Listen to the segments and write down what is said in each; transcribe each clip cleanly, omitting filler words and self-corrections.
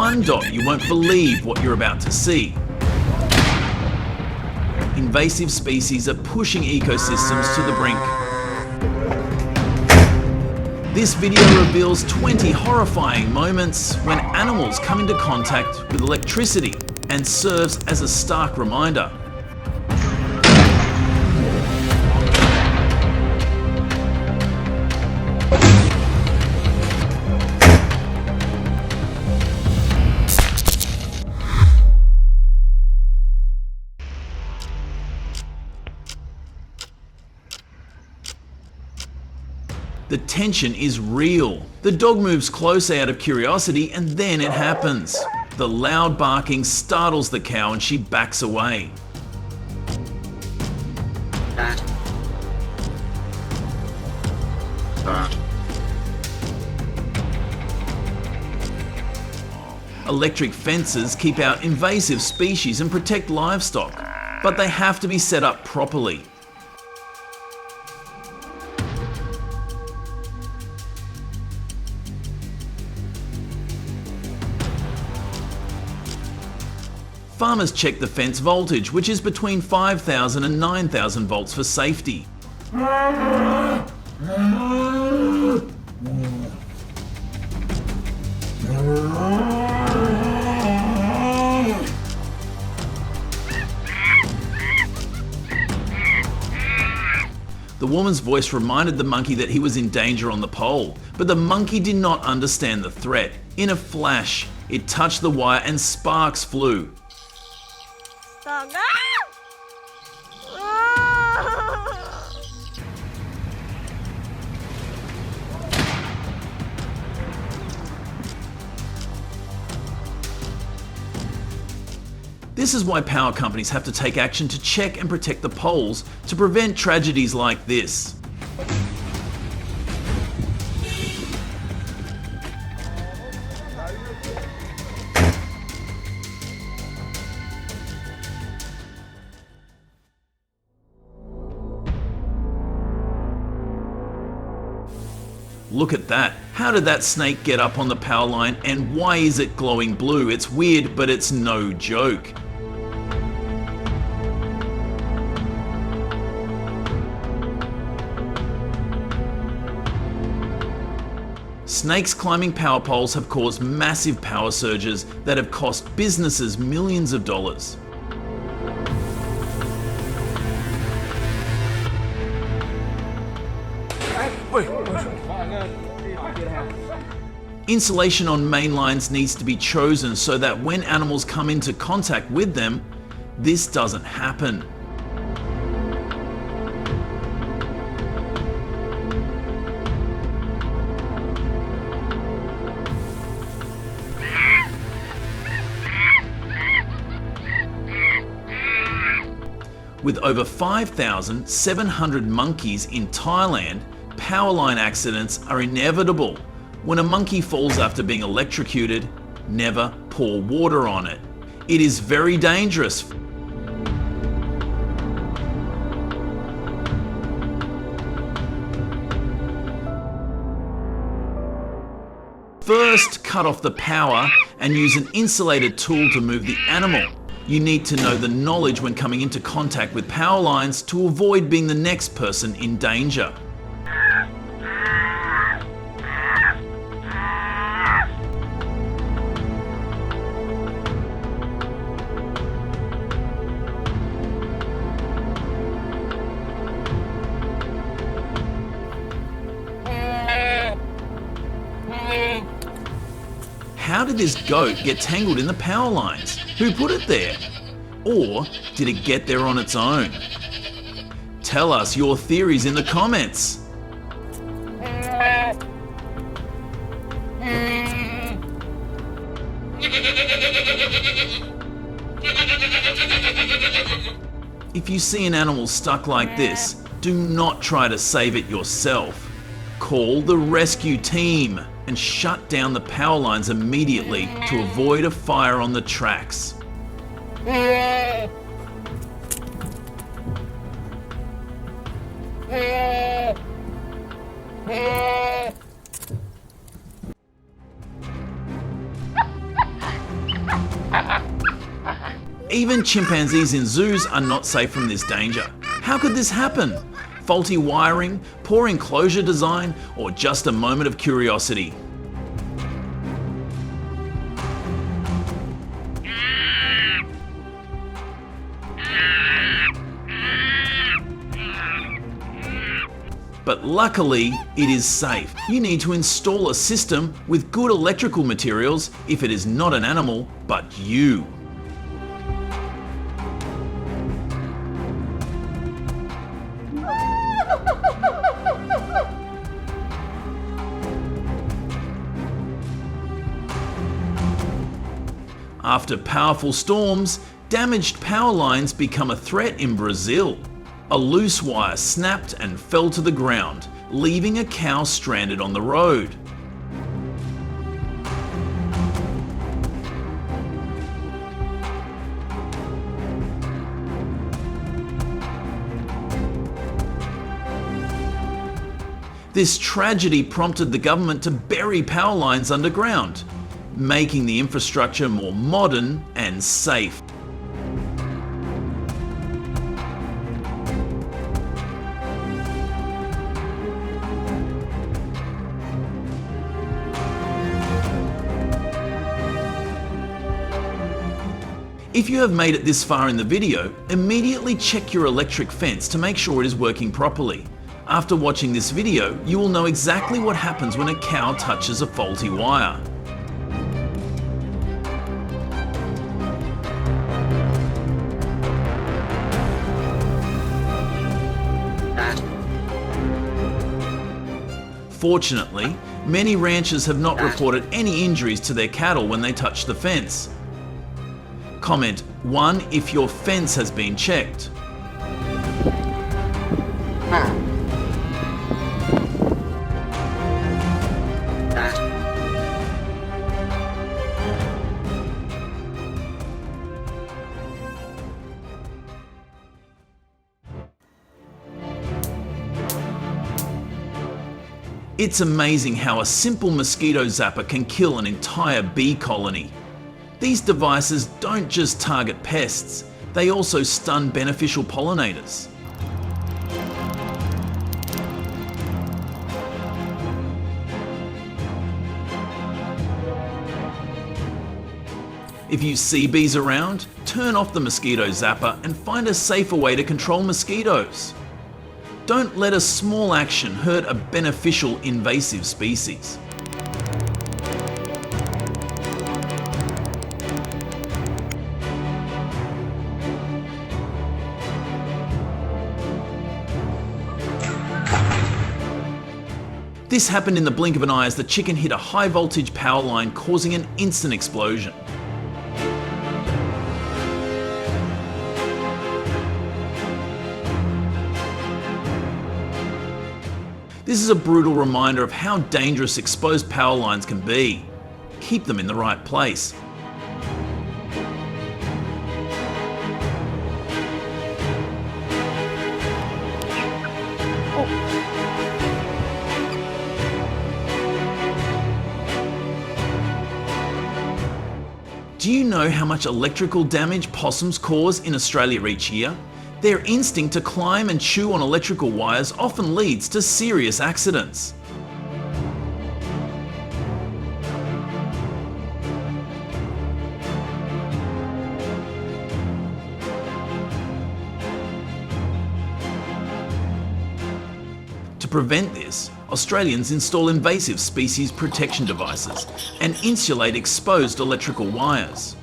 one dot, you won't believe what you're about to see. Invasive species are pushing ecosystems to the brink. This video reveals 20 horrifying moments when animals come into contact with electricity and serves as a stark reminder. The tension is real. The dog moves closer out of curiosity and then it happens. The loud barking startles the cow and she backs away. Electric fences keep out invasive species and protect livestock, but they have to be set up properly. Farmers check the fence voltage, which is between 5,000 and 9,000 volts for safety. The woman's voice reminded the monkey that he was in danger on the pole, but the monkey did not understand the threat. In a flash, it touched the wire and sparks flew. This is why power companies have to take action to check and protect the poles to prevent tragedies like this. Look at that. How did that snake get up on the power line and why is it glowing blue? It's weird, but it's no joke. Snakes climbing power poles have caused massive power surges that have cost businesses millions of dollars. Insulation on main lines needs to be chosen so that when animals come into contact with them, this doesn't happen. With over 5,700 monkeys in Thailand, power line accidents are inevitable. When a monkey falls after being electrocuted, never pour water on it. It is very dangerous. First, cut off the power and use an insulated tool to move the animal. You need to know the knowledge when coming into contact with power lines to avoid being the next person in danger. How did this goat get tangled in the power lines? Who put it there? Or did it get there on its own? Tell us your theories in the comments. If you see an animal stuck like this, do not try to save it yourself. Call the rescue team and shut down the power lines immediately to avoid a fire on the tracks. Even chimpanzees in zoos are not safe from this danger. How could this happen? Faulty wiring, poor enclosure design, or just a moment of curiosity? But luckily, it is safe. You need to install a system with good electrical materials if it is not an animal, but you. After powerful storms, damaged power lines become a threat in Brazil. A loose wire snapped and fell to the ground, leaving a cow stranded on the road. This tragedy prompted the government to bury power lines underground, making the infrastructure more modern and safe. If you have made it this far in the video, immediately check your electric fence to make sure it is working properly. After watching this video, you will know exactly what happens when a cow touches a faulty wire. Fortunately, many ranchers have not reported any injuries to their cattle when they touch the fence. Comment 1 if your fence has been checked. It's amazing how a simple mosquito zapper can kill an entire bee colony. These devices don't just target pests, they also stun beneficial pollinators. If you see bees around, turn off the mosquito zapper and find a safer way to control mosquitoes. Don't let a small action hurt a beneficial invasive species. This happened in the blink of an eye as the chicken hit a high voltage power line, causing an instant explosion. This is a brutal reminder of how dangerous exposed power lines can be. Keep them in the right place. Do you know how much electrical damage possums cause in Australia each year? Their instinct to climb and chew on electrical wires often leads to serious accidents. To prevent this, Australians install invasive species protection devices and insulate exposed electrical wires.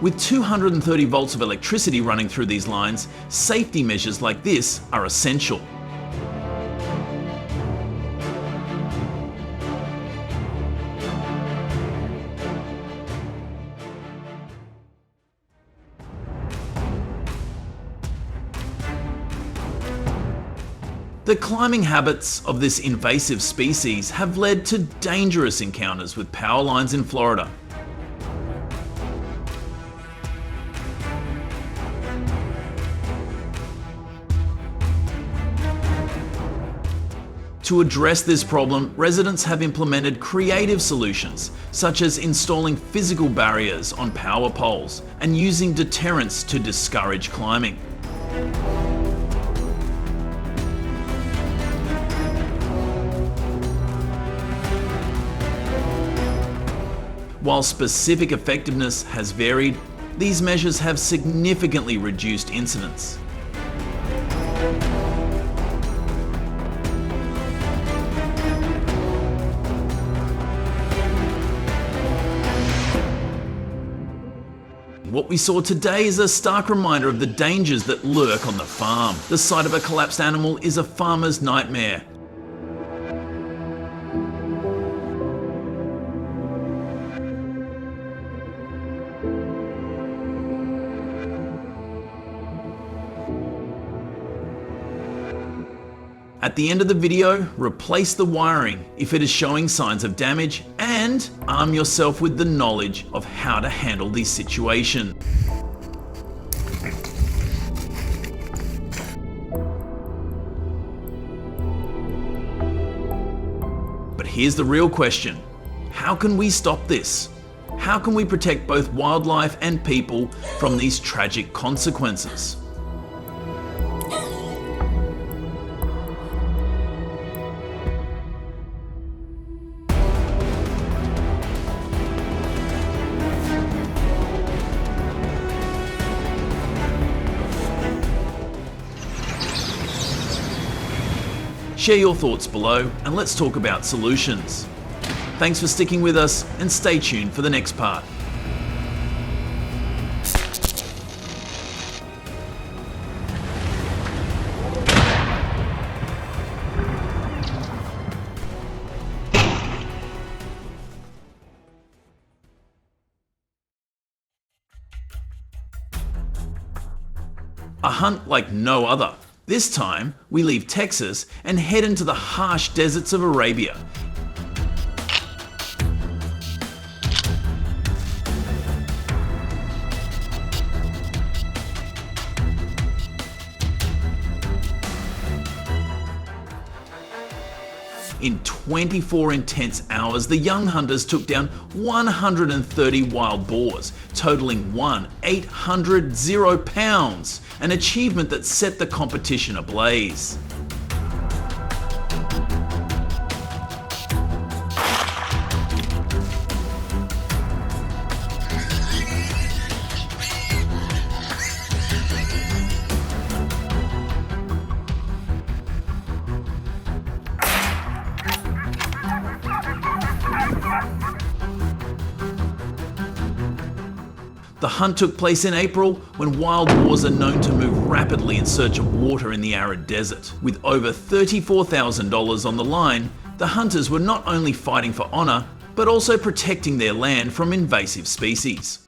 With 230 volts of electricity running through these lines, safety measures like this are essential. The climbing habits of this invasive species have led to dangerous encounters with power lines in Florida. To address this problem, residents have implemented creative solutions, such as installing physical barriers on power poles and using deterrents to discourage climbing. While specific effectiveness has varied, these measures have significantly reduced incidents. What we saw today is a stark reminder of the dangers that lurk on the farm. The sight of a collapsed animal is a farmer's nightmare. At the end of the video, replace the wiring if it is showing signs of damage and arm yourself with the knowledge of how to handle these situations. But here's the real question. How can we stop this? How can we protect both wildlife and people from these tragic consequences? Share your thoughts below and let's talk about solutions. Thanks for sticking with us and stay tuned for the next part. A hunt like no other. This time, we leave Texas and head into the harsh deserts of Arabia. In 24 intense hours, the young hunters took down 130 wild boars, totaling 800 pounds, an achievement that set the competition ablaze. The hunt took place in April, when wild boars are known to move rapidly in search of water in the arid desert. With over $34,000 on the line, the hunters were not only fighting for honor, but also protecting their land from invasive species.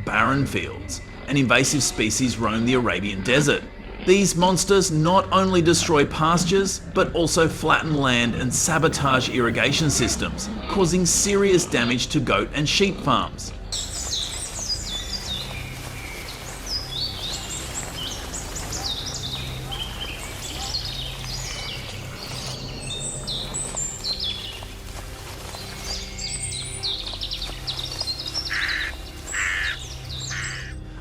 Barren fields and invasive species roam the Arabian desert. These monsters not only destroy pastures, but also flatten land and sabotage irrigation systems, causing serious damage to goat and sheep farms.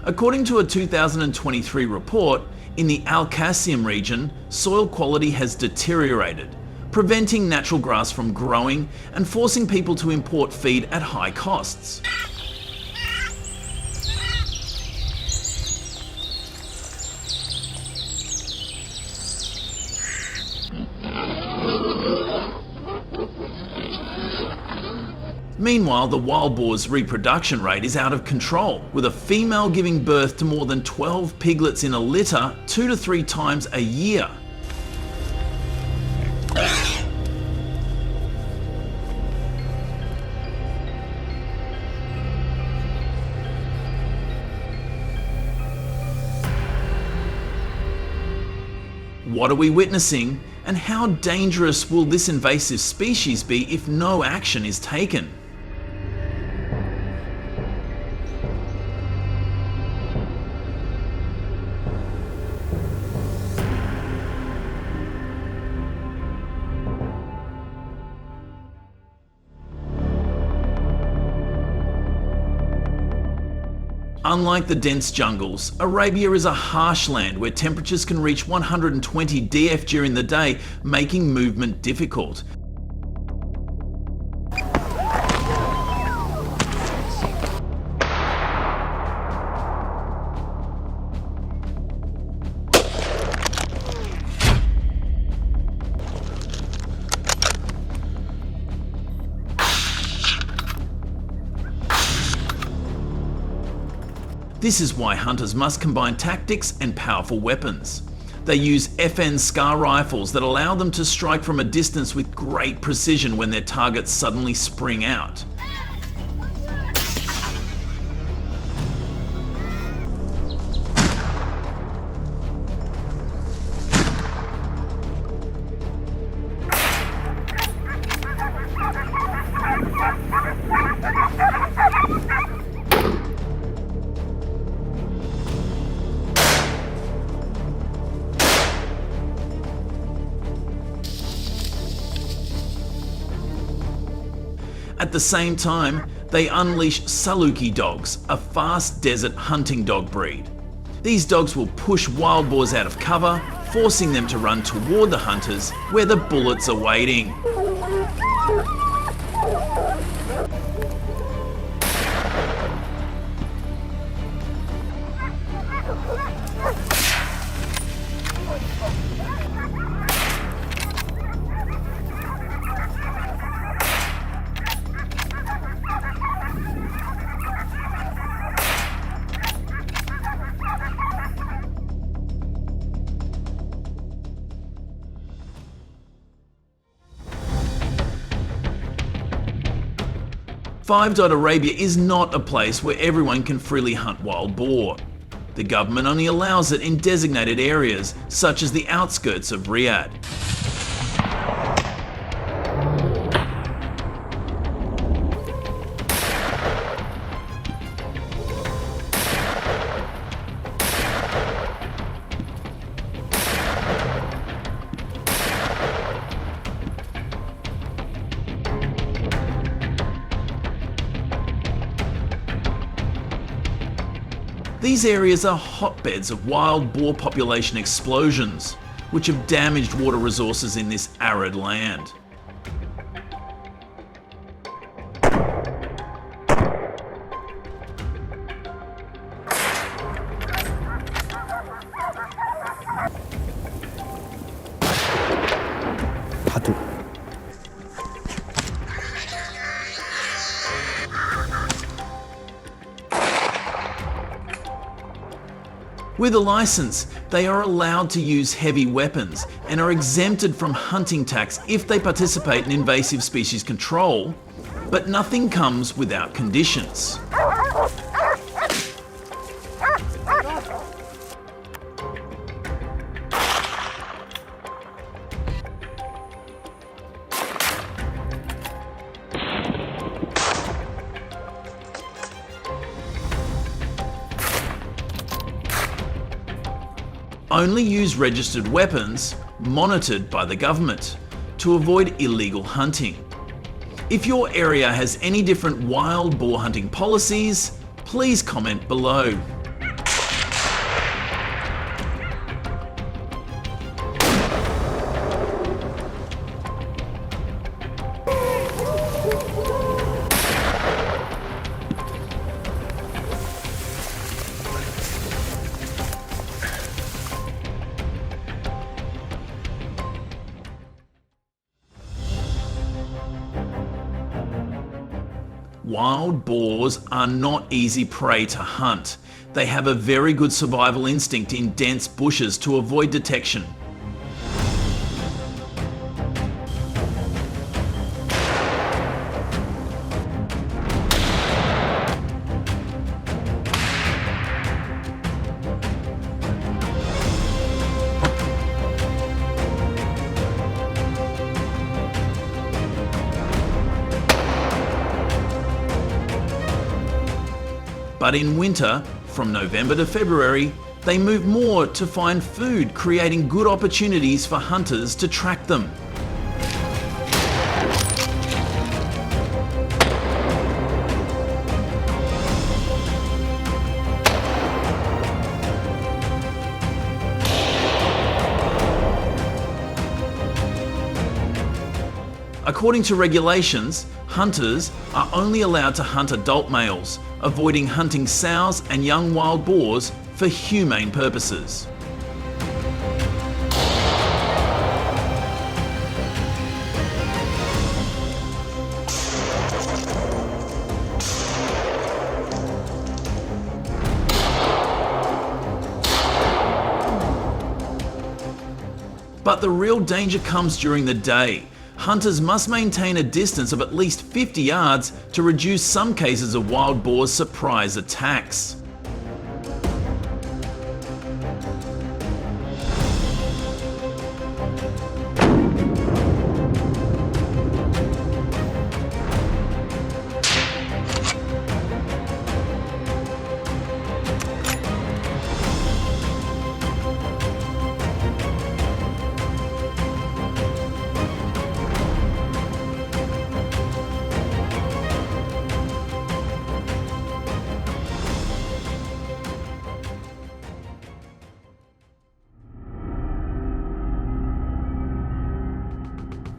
According to a 2023 report, in the Al-Qasim region, soil quality has deteriorated, preventing natural grass from growing and forcing people to import feed at high costs. Meanwhile, the wild boar's reproduction rate is out of control, with a female giving birth to more than 12 piglets in a litter 2 to 3 times a year. What are we witnessing, and how dangerous will this invasive species be if no action is taken? Unlike the dense jungles, Arabia is a harsh land where temperatures can reach 120 dF during the day, making movement difficult. This is why hunters must combine tactics and powerful weapons. They use FN SCAR rifles that allow them to strike from a distance with great precision when their targets suddenly spring out. At the same time, they unleash Saluki dogs, a fast desert hunting dog breed. These dogs will push wild boars out of cover, forcing them to run toward the hunters where the bullets are waiting. Five Dot Arabia is not a place where everyone can freely hunt wild boar. The government only allows it in designated areas, such as the outskirts of Riyadh. These areas are hotbeds of wild boar population explosions, which have damaged water resources in this arid land. With a license, they are allowed to use heavy weapons and are exempted from hunting tax if they participate in invasive species control, but nothing comes without conditions. Only use registered weapons, monitored by the government, to avoid illegal hunting. If your area has any different wild boar hunting policies, please comment below. Wild boars are not easy prey to hunt. They have a very good survival instinct in dense bushes to avoid detection. But in winter, from November to February, they move more to find food, creating good opportunities for hunters to track them. According to regulations, hunters are only allowed to hunt adult males, avoiding hunting sows and young wild boars for humane purposes. But the real danger comes during the day. Hunters must maintain a distance of at least 50 yards to reduce some cases of wild boar's surprise attacks.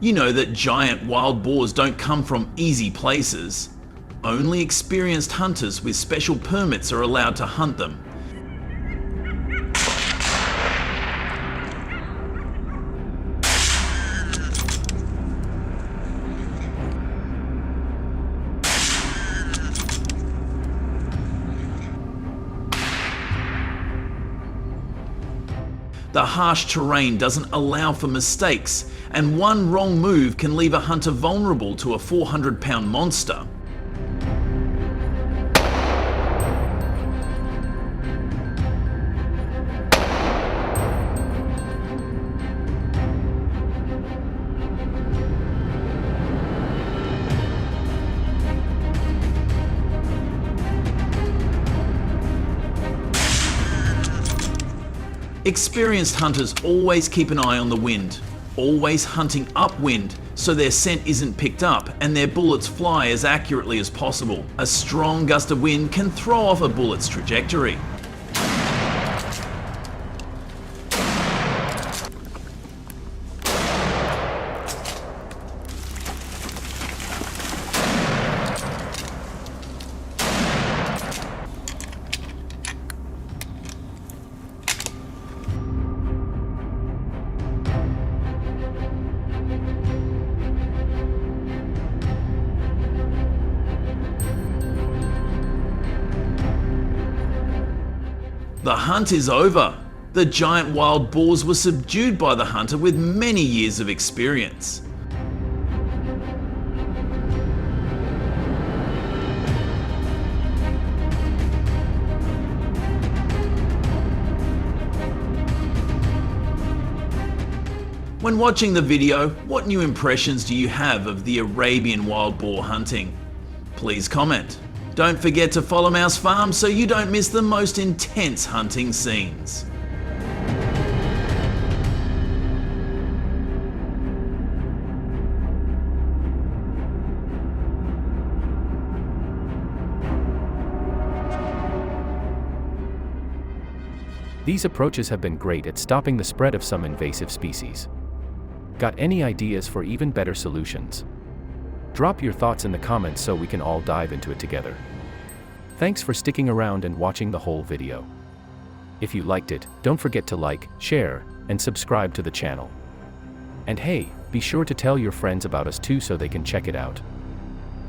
You know that giant wild boars don't come from easy places. Only experienced hunters with special permits are allowed to hunt them. The harsh terrain doesn't allow for mistakes, and one wrong move can leave a hunter vulnerable to a 400-pound monster. Experienced hunters always keep an eye on the wind, always hunting upwind so their scent isn't picked up and their bullets fly as accurately as possible. A strong gust of wind can throw off a bullet's trajectory. The hunt is over. The giant wild boars were subdued by the hunter with many years of experience. When watching the video, what new impressions do you have of the Arabian wild boar hunting? Please comment. Don't forget to follow mousefarm so you don't miss the most intense hunting scenes. These approaches have been great at stopping the spread of some invasive species. Got any ideas for even better solutions? Drop your thoughts in the comments so we can all dive into it together. Thanks for sticking around and watching the whole video. If you liked it, don't forget to like, share, and subscribe to the channel. And hey, be sure to tell your friends about us too so they can check it out.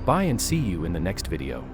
Bye and see you in the next video.